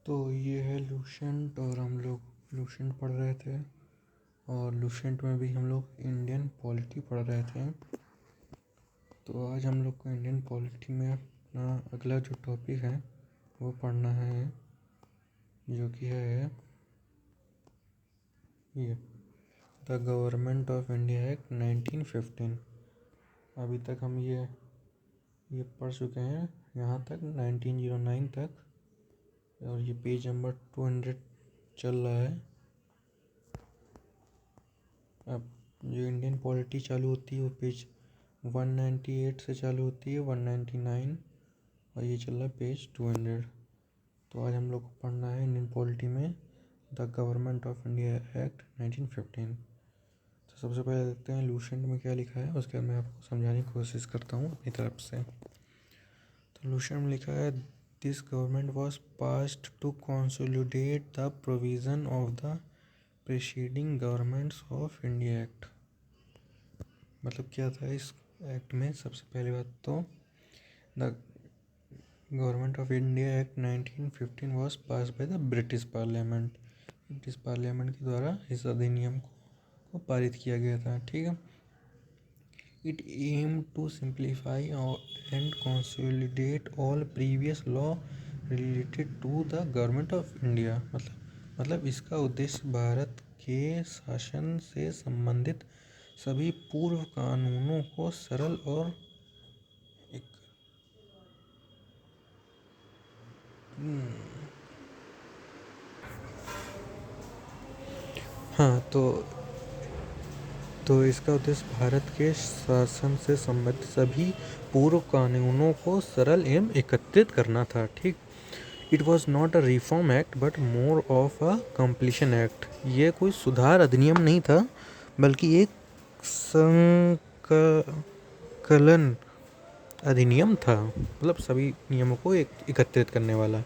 तो ये है लूसेंट और हम लोग लूसेंट पढ़ रहे थे और लूसेंट में भी हम लोग इंडियन पॉलिटी पढ़ रहे थे। तो आज हम लोग को इंडियन पॉलिटी में अपना अगला जो टॉपिक है वो पढ़ना है, जो कि है ये the government of India act 1915। अभी तक हम ये पढ़ चुके हैं यहाँ तक 1909 तक, और ये पेज नंबर 200 चल रहा है। अब जो इंडियन पॉलिटी चालू होती है वो पेज 198 से चालू होती है 199, और ये चल रहा है पेज 200। तो आज हम लोग को पढ़ना है इंडियन पॉलिटी में the government of India act 1915। तो सबसे पहले देखते हैं लूसेंट में क्या लिखा है, उसके बाद मैं आपको समझाने की कोशिश करता हूँ अपनी तरफ से। तो लूसेंट में लिखा है this government was passed to consolidate the provision of the preceding governments of India act. मतलब क्या था इस एक्ट में? सबसे पहली बात तो the government of India act 1915 was pass by the British parliament. British parliament के द्वारा इस अधिनियम को पारित किया गया था। ठीक है। It aim to simplify and consolidate all previous law related to the government of India. मतलब इसका उद्देश्य भारत के शासन से संबंधित सभी पूर्व कानूनों को सरल और तो इसका उद्देश्य भारत के शासन से संबंधित सभी पूर्व कानूनों को सरल एवं एकत्रित करना था। ठीक। It was not a reform act but more of a completion act. ये कोई सुधार अधिनियम नहीं था बल्कि एक संकलन अधिनियम था, मतलब सभी नियमों को एकत्रित करने वाला।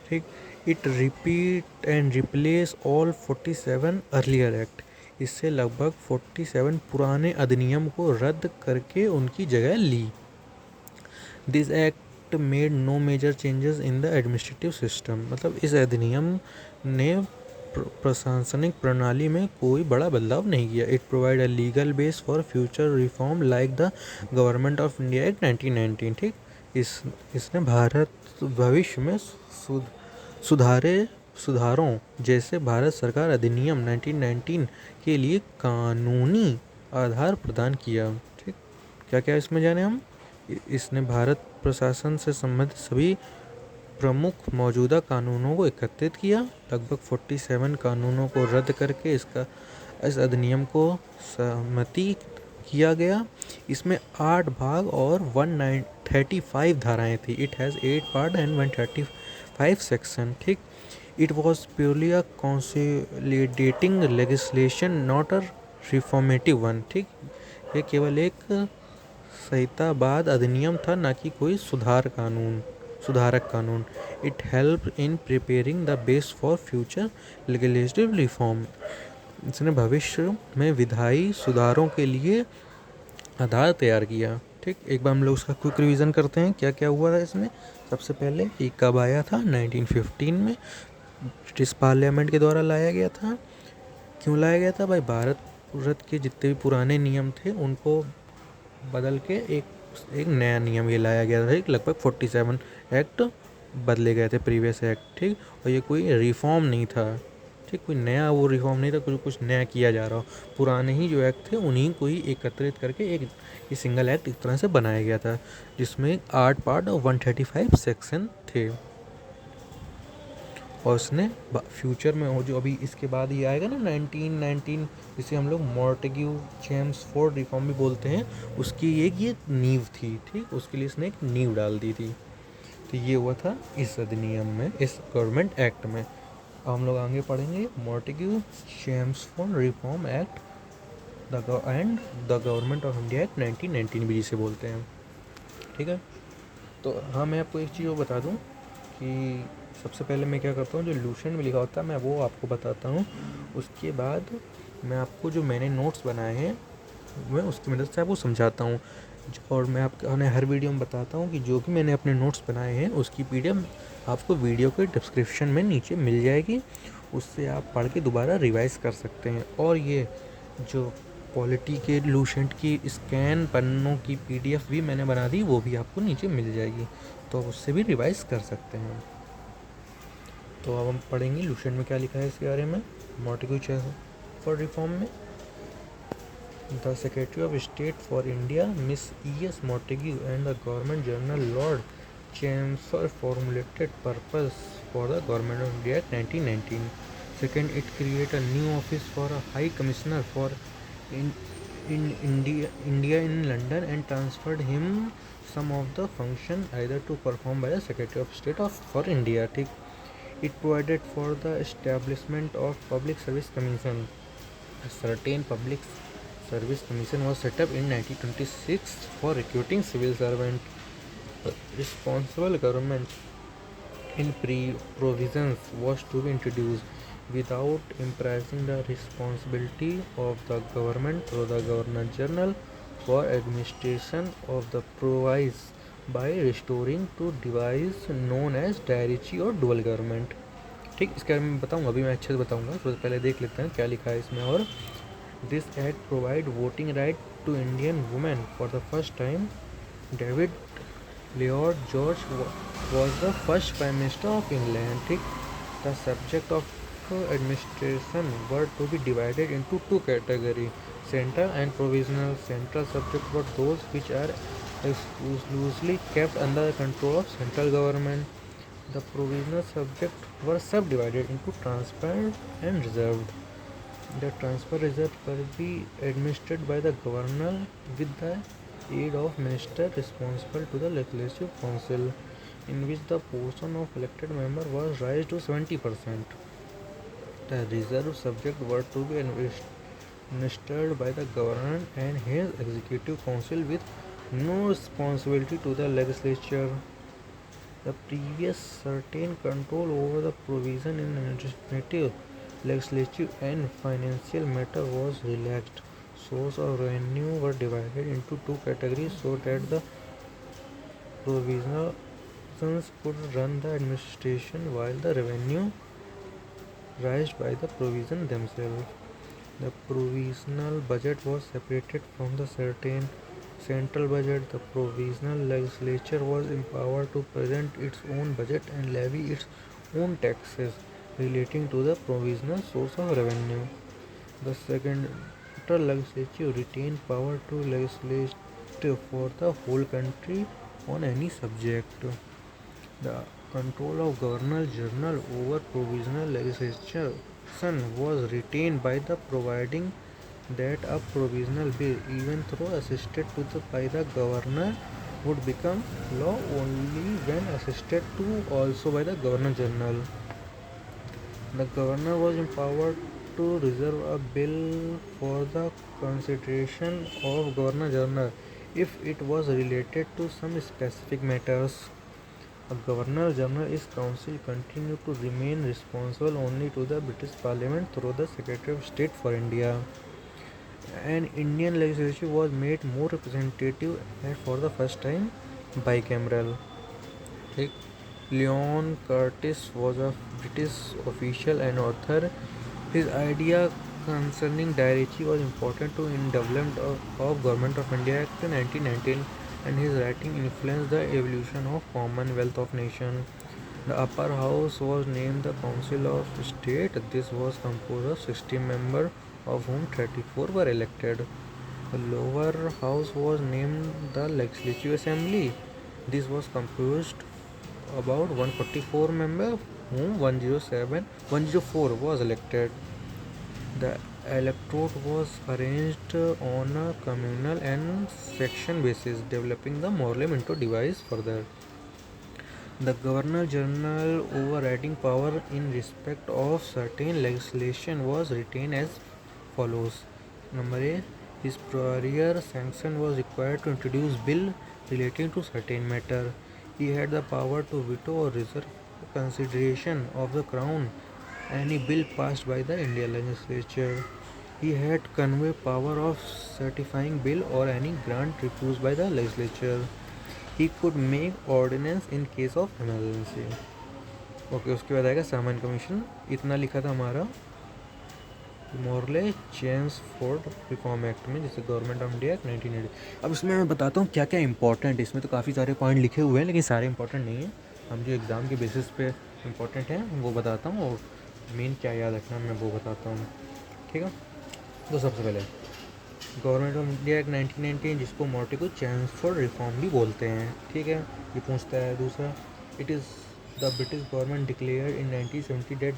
ठीक। It repeat and replace all 47 earlier act. इससे लगभग 47 पुराने अधिनियम को रद्द करके उनकी जगह ली। This act made no major changes in the administrative system. मतलब इस अधिनियम ने प्रशासनिक प्रणाली में कोई बड़ा बदलाव नहीं किया। It provide a legal base for future reform like the government of India act 1919। ठीक। इसने भारत भविष्य में सुधारों जैसे भारत सरकार अधिनियम 1919 के लिए कानूनी आधार प्रदान किया। ठीक। क्या क्या इसमें जाने हम? इसने भारत प्रशासन से संबंधित सभी प्रमुख मौजूदा कानूनों को एकत्रित किया। लगभग 47 कानूनों को रद्द करके इस अधिनियम को सहमति किया गया। इसमें 8 भाग और 135 धाराएं थी। It has 8 part and 135 section. ठीक। It was purely a consolidating legislation not a reformative one. ठीक। ये केवल एक संहिताबद्ध अधिनियम था, ना कि कोई सुधारक कानून। It help in preparing the base for future legislative reform. इसने भविष्य में विधायी सुधारों के लिए आधार तैयार किया। ठीक। एक बार हम लोग उसका क्विक रिवीजन करते हैं क्या क्या हुआ था इसमें। सबसे पहले ये कब आया था? 1915 में ब्रिटिश पार्लियामेंट के द्वारा लाया गया था। क्यों लाया गया था भाई? भारत के जितने भी पुराने नियम थे उनको बदल के एक नया नियम ये लाया गया था। लगभग 47 एक्ट बदले गए थे प्रीवियस एक्ट। ठीक। और ये कोई रिफॉर्म नहीं था। ठीक। कोई नया वो रिफॉर्म नहीं था, कुछ नया किया जा रहा हो। पुराने ही जो एक्ट थे उन्हीं को ही एकत्रित करके एक ये सिंगल एक्ट इस तरह से बनाया गया था, जिसमें 8 पार्ट और 135 सेक्शन थे। और उसने फ्यूचर में जो अभी इसके बाद ये आएगा ना 1919, जिसे हम लोग मॉन्टेग्यू चेम्सफोर्ड रिफॉर्म भी बोलते हैं, उसकी एक ये नींव थी। ठीक। उसके लिए इसने एक नींव डाल दी थी। तो ये हुआ था इस अधिनियम में, इस गवर्नमेंट एक्ट में। अब हम लोग आगे पढ़ेंगे Montagu Chelmsford reform act and the government of India act 1919 भी जिसे बोलते हैं। ठीक है। तो हाँ, मैं आपको एक चीज़ और बता दूँ कि सबसे पहले मैं क्या करता हूँ, जो लूसेंट में लिखा होता है मैं वो आपको बताता हूँ। उसके बाद मैं आपको जो मैंने नोट्स बनाए हैं मैं उसकी मदद से आपको समझाता हूँ। और मैं आपको हर वीडियो में बताता हूँ कि जो भी मैंने अपने नोट्स बनाए हैं उसकी पीडीएफ आपको वीडियो के डिस्क्रिप्शन में नीचे मिल जाएगी, उससे आप पढ़ के दोबारा रिवाइज कर सकते हैं। और ये जो पॉलिटी के लूसेंट की स्कैन पन्नों की पीडीएफ भी मैंने बना दी, वो भी आपको नीचे मिल जाएगी, तो उससे भी रिवाइज कर सकते हैं। तो अब हम पढ़ेंगे लूसेंट में क्या लिखा है इसके बारे में। मोंटेग्यू फॉर रिफॉर्म में the Secretary of State for India, Miss E.S. Montagu, and the Government General Lord Chelmsford formulated purpose for the Government of India Act 1919. Second, it created a new office for a High Commissioner for in, India in London and transferred him some of the function either to perform by the Secretary of State of for India. ठीक, it provided for the establishment of Public Service Commission. A certain Public Service Commission was set up in 1926 for recruiting civil servants. Responsible government in provisions was to be introduced without impressing the responsibility of the government through the Governor General for administration of the province by restoring to device known as dyarchy और dual government. ठीक, इसके बारे में बताऊंगा, अभी मैं अच्छे से बताऊंगा, तो पहले देख लेते हैं क्या लिखा है इसमें। और This act provided voting right to Indian women for the first time. David Lloyd George was the first Prime Minister of England. ठीक, the subject of administration were to be divided into two categories, central and provisional. Central subjects were those which are exclusively kept under the control of central government. The provisional subjects were subdivided into transparent and reserved. The transfer reserve will be administered by the governor with the aid of minister responsible to the legislative council, in which the portion of elected member was raised to 70%. The reserve subject were to be administered by the governor and his executive council with no responsibility to the legislature. The previous certain control over the provision in administrative, legislative and financial matter was relaxed. Source of revenue were divided into two categories so that the provisional could run the administration while the revenue raised by the provision themselves. The provisional budget was separated from the certain central budget. The provisional legislature was empowered to present its own budget and levy its own taxes relating to the provisional source of revenue. The central legislature retained power to legislate for the whole country on any subject. The control of Governor General over provisional legislation was retained by the providing that a provisional bill, even though assisted to by the governor, would become law only when assisted to also by the Governor General. The governor was empowered to reserve a bill for the consideration of Governor General if it was related to some specific matters. A Governor General is council continued to remain responsible only to the British Parliament through the Secretary of State for India. An Indian legislature was made more representative and for the first time bicameral. Leon Curtis was a British official and author. His idea concerning diarchy was important to in development of Government of India Act 1919, and his writing influenced the evolution of Commonwealth of Nations. The upper house was named the Council of State. This was composed of 60 members, of whom 34 were elected. The lower house was named the Legislative Assembly. This was composed about 144 members, whom 104 was elected. The electorate was arranged on a communal and section basis, developing the Morlem into device further. The Governor General overriding power in respect of certain legislation was retained as follows. Number A. His prior sanction was required to introduce bill relating to certain matter. He had the power to veto or reserve consideration of the Crown any bill passed by the Indian legislature. He had convey power of certifying bill or any grant refused by the legislature. He could make ordinance in case of emergency. Okay, उसके बाद आएगा सामान्य commission. इतना लिखा था हमारा Morley Chelmsford reform act में, जैसे गवर्नमेंट ऑफ इंडिया एक्ट 1980. अब इसमें मैं बताता हूँ क्या क्या इंपॉर्टेंट है. इसमें तो काफ़ी सारे पॉइंट लिखे हुए हैं लेकिन सारे इंपॉर्टेंट नहीं है. हम जो एग्ज़ाम के बेसिस पे इंपॉर्टेंट हैं वो बताता हूँ, और मेन क्या याद रखना मैं वो बताता हूँ. ठीक है. तो सबसे पहले गवर्नमेंट ऑफ इंडिया एक्ट 1919, जिसको मॉर्टिको चेम्सफोर्ड रिफॉर्म भी बोलते हैं. ठीक है, ये पूछता है. दूसरा, it is the British government declared in 1970 that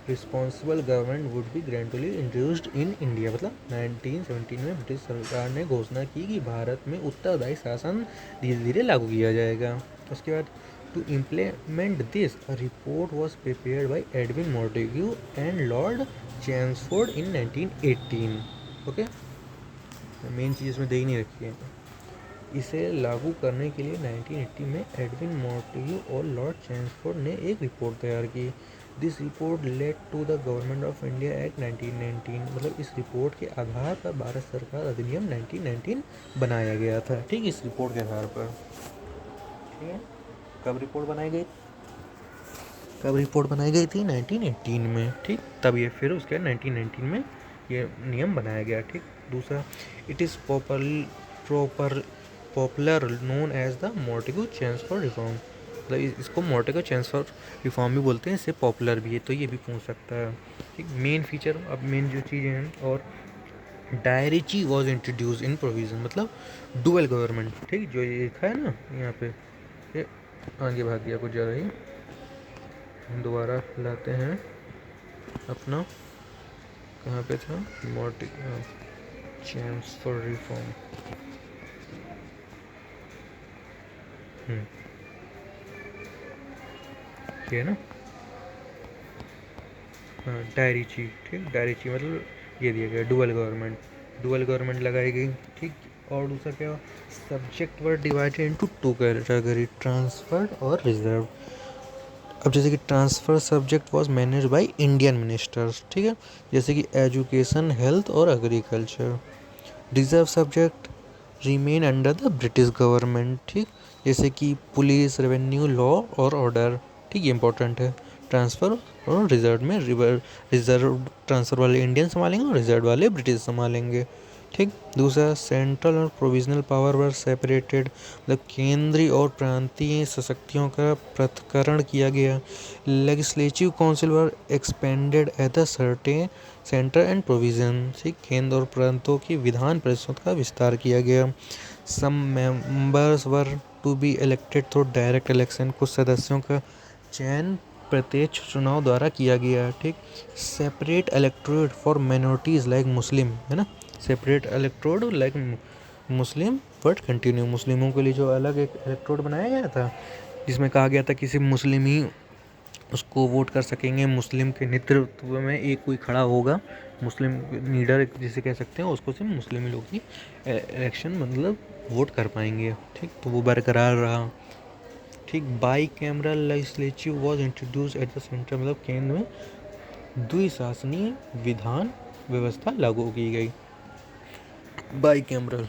responsible government would be gradually introduced in India. मतलब 1917 में ब्रिटिश सरकार ने घोषणा की कि भारत में उत्तरदायी शासन धीरे धीरे लागू किया जाएगा. उसके बाद, to implement this a report was prepared by Edwin Montagu and Lord Chelmsford in 1918. Okay, main चीज़ इसमें दे ही नहीं रखी है. इसे लागू करने के लिए 1980 में एडविन मोंटेग्यू और लॉर्ड चेम्सफोर्ड ने एक रिपोर्ट तैयार की. This report led to the government of India act 1919. मतलब इस रिपोर्ट के आधार पर भारत सरकार अधिनियम 1919 बनाया गया था. ठीक, इस रिपोर्ट के आधार पर. ठीक है. कब रिपोर्ट बनाई गई थी? 1918 में. ठीक, तब ये फिर उसके 1919 में ये नियम बनाया गया. ठीक. दूसरा, it is popular known as the Montagu Chelmsford reform. मतलब इसको मोंटेग्यू चेम्सफोर्ड रिफॉर्म भी बोलते हैं, इससे पॉपुलर भी है, तो ये भी पूछ सकता है. ठीक. मेन फीचर, अब मेन जो चीज़ें हैं, और dyarchy was introduce in provision. मतलब डुअल गवर्नमेंट. ठीक, जो ये लिखा है ना यहाँ पे, ये आगे भाग गया कुछ ज़्यादा ही. दोबारा लाते हैं अपना, कहाँ पे था, मोंटेग्यू चेम्सफोर्ड रिफॉर्म. ये ना, हाँ, डायरेची. ठीक, डायरेची मतलब ये दिया गया डुअल गवर्नमेंट लगाई गई. ठीक. और दूसरा क्या, subject were divided into two category, transferred और रिजर्व. अब जैसे कि transfer subject was manage by Indian ministers. ठीक है, जैसे कि एजुकेशन, हेल्थ और agriculture. Reserve subject remain under the British government. ठीक, जैसे कि पुलिस, रेवेन्यू, लॉ और ऑर्डर. ठीक, ये इंपॉर्टेंट है. ट्रांसफ़र और रिजर्व में रिजर्व ट्रांसफ़र वाले इंडियन संभालेंगे और रिजर्व वाले ब्रिटिश संभालेंगे. ठीक. दूसरा, सेंट्रल और प्रोविजनल पावर वर सेपरेटेड. मतलब केंद्रीय और प्रांतीय शक्तियों का पृथक्करण किया गया. Legislative council were expanded at the certain centre and provision. ठीक, केंद्र और प्रांतों की विधान परिषद का विस्तार किया गया. Some members were to be elected through direct election. कुछ सदस्यों का चयन प्रत्यक्ष चुनाव द्वारा किया गया. ठीक. Separate electorate for minorities like Muslim, है ना, separate electrode like Muslim but continue. मुस्लिमों के लिए जो अलग एक इलेक्ट्रोड बनाया गया था, जिसमें कहा गया था कि सिर्फ मुस्लिम ही उसको वोट कर सकेंगे. मुस्लिम के नेतृत्व में एक कोई खड़ा होगा, मुस्लिम लीडर जिसे कह सकते हैं, उसको सिर्फ मुस्लिम ही लोग ही इलेक्शन मतलब वोट कर पाएंगे. ठीक, तो वो बरकरार रहा. ठीक. By cameral legislative was introduce at the centre. मतलब केंद्र में द्विशासनीय विधान व्यवस्था लागू की गई. बाई कैमरल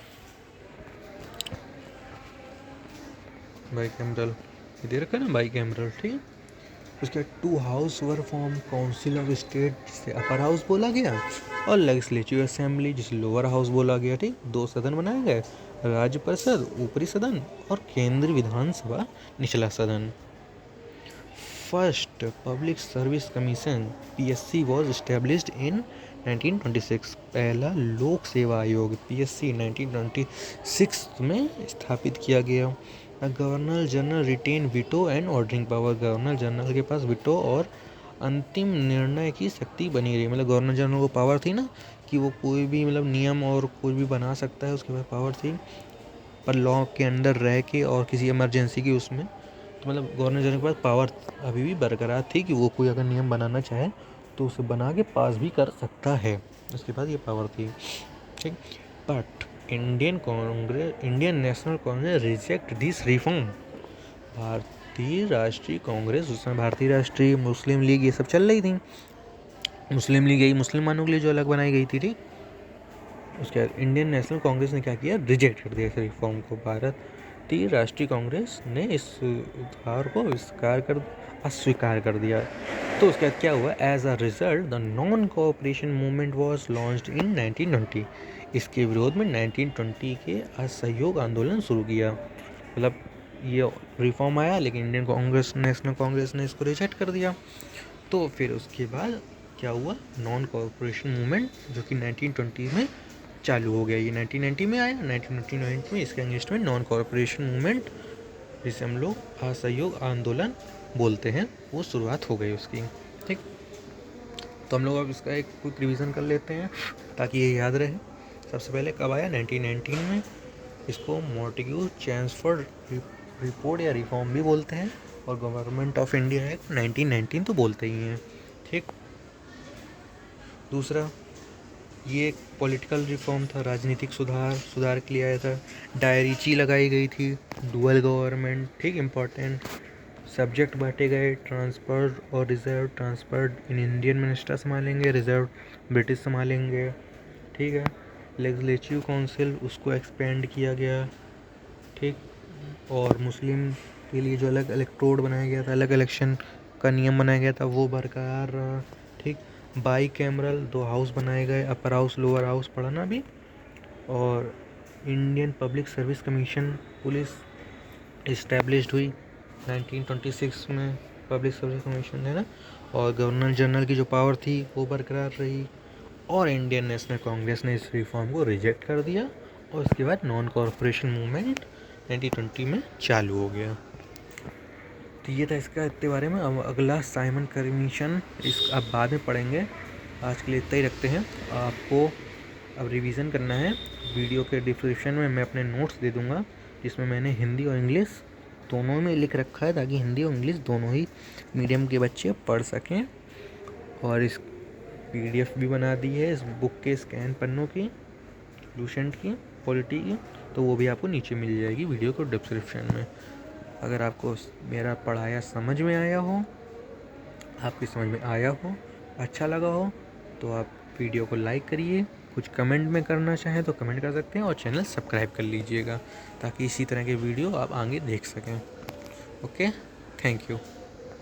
ये दे रखा है ना, बाई कैमरल. ठीक. उसके बाद two house were form, council of state जिसे अपर हाउस बोला गया, और लेजिस्लेटिव असेंबली जिसे लोअर हाउस बोला गया. ठीक, दो सदन बनाए गए, राज्य परिषद ऊपरी सदन और केंद्रीय विधानसभा निचला सदन. First public service commission PSC was established in 1926. पहला लोक सेवा आयोग PSC 1926 में स्थापित किया गया. Governor general retain veto and ordering power. Governor general के पास विटो और अंतिम निर्णय की शक्ति बनी रही. मतलब गवर्नर जनरल को पावर थी ना कि वो कोई भी मतलब नियम और कोई भी बना सकता है, उसके पास पावर थी, पर लॉ के अंदर रह के और किसी इमरजेंसी की उसमें, तो मतलब गवर्नर जनरल के पास पावर अभी भी बरकरार थी कि वो कोई अगर नियम बनाना चाहे तो उसे बना के पास भी कर सकता है, उसके पास ये पावर थी. ठीक. But Indian national Congress reject this reform. भारतीय राष्ट्रीय कांग्रेस, उसमें भारतीय राष्ट्रीय, मुस्लिम लीग, ये सब चल रही थी. मुस्लिम लीग यही मुसलमानों के लिए जो अलग बनाई गई थी. ठीक, उसके बाद इंडियन नेशनल कांग्रेस ने क्या किया, रिजेक्ट कर दिया इस रिफॉर्म को। भारतीय राष्ट्रीय कांग्रेस ने इस सुधार को अस्वीकार कर दिया। तो उसके बाद क्या हुआ, as a result the non cooperation movement was launched in 1920। इसके विरोध में 1920 के असहयोग आंदोलन शुरू किया। मतलब ये रिफॉर्म आया लेकिन इंडियन कांग्रेस, नेशनल कांग्रेस ने इसको रिजेक्ट कर दिया। तो फिर उसके बाद क्या हुआ, नॉन कोऑपरेशन मूवमेंट जो कि 1920 में चालू हो गया। ये 1990 में आया, 1999 में इसके अगेंस्ट में नॉन कोऑपरेशन मूवमेंट, जिसे हम लोग असहयोग आंदोलन बोलते हैं, वो शुरुआत हो गई उसकी। ठीक, तो हम लोग अब इसका एक क्विक रिवीजन कर लेते हैं ताकि ये याद रहे। सबसे पहले कब आया, 1919 में। इसको मोंटेग्यू चैम्सफोर्ड रिपोर्ट या रिफॉर्म भी बोलते हैं, और गवर्नमेंट ऑफ इंडिया एक्ट 1919 तो बोलते ही हैं। ठीक, दूसरा ये एक पॉलिटिकल रिफॉर्म था, राजनीतिक सुधार के लिए आया था। डायरीची लगाई गई थी, डुअल गवर्नमेंट, ठीक, इम्पॉर्टेंट। सब्जेक्ट बांटे गए, ट्रांसफर्ड और reserve. Transferred in Indian minister संभालेंगे, रिजर्व ब्रिटिश संभालेंगे। ठीक है, लेजिस्लेटिव काउंसिल उसको एक्सपेंड किया गया। ठीक, और मुस्लिम के लिए जो अलग इलेक्ट्रोड बनाया गया था, अलग इलेक्शन का नियम बनाया गया था, वो बरकरार रहा। ठीक, बाई कैमरल 2 हाउस बनाए गए, अपर हाउस लोअर हाउस, पढ़ा ना अभी। और Indian public service commission, police established हुई 1926 में, पब्लिक सर्विस कमीशन है ना। और गवर्नर जनरल की जो पावर थी वो बरकरार रही। और इंडियन नेशनल कांग्रेस ने इस रिफॉर्म को रिजेक्ट कर दिया, और उसके बाद नॉन कॉरपोरेशन मूवमेंट 1920 में चालू हो गया। तो ये था इसका इतने बारे में। अब अगला साइमन कमीशन, इस अब बाद में पढ़ेंगे। आज के लिए इतना ही रखते हैं। आपको अब रिवीजन करना है। वीडियो के डिस्क्रिप्शन में मैं अपने नोट्स दे दूँगा, जिसमें मैंने हिंदी और इंग्लिश दोनों में लिख रखा है, ताकि हिंदी और इंग्लिश दोनों ही मीडियम के बच्चे पढ़ सकें। और इस PDF भी बना दी है इस बुक के स्कैन पन्नों की, लूसेंट की, पॉलिटी की, तो वो भी आपको नीचे मिल जाएगी वीडियो को डिस्क्रिप्शन में। अगर आपको मेरा पढ़ाया समझ में आया हो, आपकी समझ में आया हो, अच्छा लगा हो, तो आप वीडियो को लाइक करिए। कुछ कमेंट में करना चाहें तो कमेंट कर सकते हैं, और चैनल सब्सक्राइब कर लीजिएगा ताकि इसी तरह के वीडियो आप आगे देख सकें। Okay, thank you.